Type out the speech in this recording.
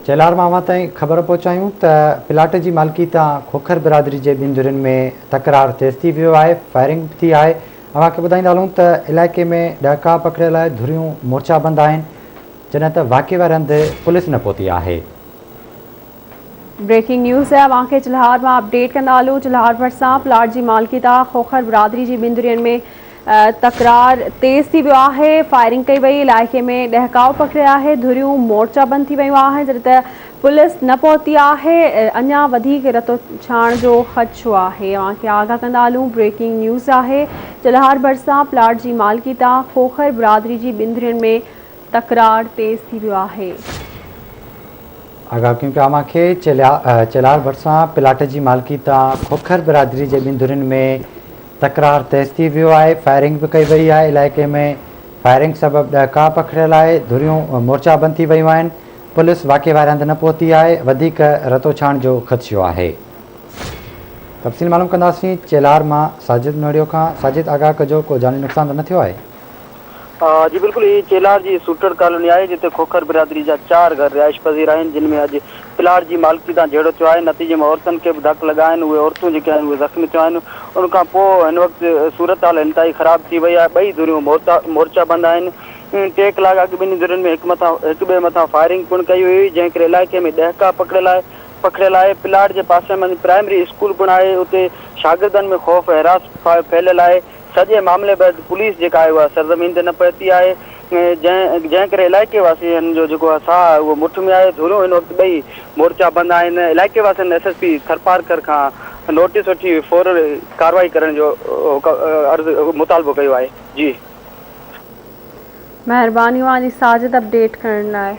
चेलार मां ताईं ख़बर पहुचायूं त प्लाट जी मालिकी तां खोखर बिरादरी जे ॿिनि धुरियुनि में तकरार तेज़ थी वियो आहे, फायरिंग बि थी आहे। अव्हांखे ॿुधाईंदा हलूं त इलाइक़े में ॾहका पकड़ियल आहे, धुरियूं मोर्चाबंदि आहिनि, जॾहिं त वाक़े वारे हंधि पुलिस न पहुती आहे। ब्रेकिंग न्यूज़ है, अव्हांखे चिल्हार में अपडेट कंदा हलूं। चिल्हार भरिसां प्लाट जी मालिकी तां खोखर बिरादरी जी ॿिनि धुरियुनि में तकरार तेज़ थी वियो आहे, फायरिंग कई वई, इलाइक़े में ॾहकाव पकड़ियो आहे, धुरियूं मोर्चाबंदि थी वियूं आहिनि, जॾहिं त पुलिस न पहुती आहे। अञा वधीक रतो छाण जो ख़दशो आहे। अव्हांखे आगाह कंदा हलूं, ब्रेकिंग न्यूज़ आहे। चिल्हार भरिसां प्लाट जी मालिकी तां खोखर बिरादरी जी ॿिनि धुरियुनि में तकरार तेज़ थी वियो आहे। आगाह कयूं पिया अव्हांखे चेलार भरिसां प्लाट जी मालिकी तां खोखर बिरादरी जे ॿिनि धुरियुनि में तकरार तेज़ थी वियो आहे, फायरिंग बि कई वई आहे। इलाइक़े में फायरिंग सबबि ॾहका पकड़ियल आहे, धुरियूं मोर्चाबंदि थी वियूं आहिनि, पुलिस वाक़े वारे हंधि न पहुती आहे, वधीक रतो छाण जो ख़दशो आहे। तफ़सील मालूम कंदासीं चेलार मां साजिद नोड़ियो खां। साजिद, आगाह कजो, को जानी नुक़सान त न थियो आहे? जी बिल्कुल, ये चेलार जी सूटड़ कॉलोनी है, जिते खोखर बिरादरी जा 4 घर रिहाइश पज़ीर आहिनि, जिनमें अॼु प्लाट जी मालिकी तां झेड़ो थियो आहे। नतीजे में औरतुनि खे बि धक लॻा आहिनि, उहे औरतूं जेके आहिनि उहे ज़ख़्मी थियूं आहिनि। उन खां पोइ हिन वक़्तु सूरत हाल इंतहाई ख़राब थी वई आहे। ॿई धुरियूं मोर्चाबंदि आहिनि। 3 कलाक अॻु ॿिन्ही धुरियुनि में हिक ॿिए मथां फायरिंग पिणु कई हुई, जंहिं करे इलाइक़े में ॾहका पकड़ियल आहे। प्लाट जे पासे में प्राइमरी स्कूल पिणु आहे, उते शागिर्दनि में ख़ौफ़ हैरास फैलियल आहे। सॼे मामले बैदि पुलिस जेका आहे उहा सरज़मीन ते न पहुती आहे, जंहिं करे इलाइक़े वासियुनि जो जेको साह आहे उहो मुठ में आहे। धुरियूं हिन वक़्तु ॿई मोर्चाबंदि आहिनि। इलाइक़े वासियुनि SSP थरपारकर खां नोटिस वठी फौरन कार्रवाई करण जो मुतालबो कयो आहे। जी, महिरबानी साजिद अपडेट करण लाइ।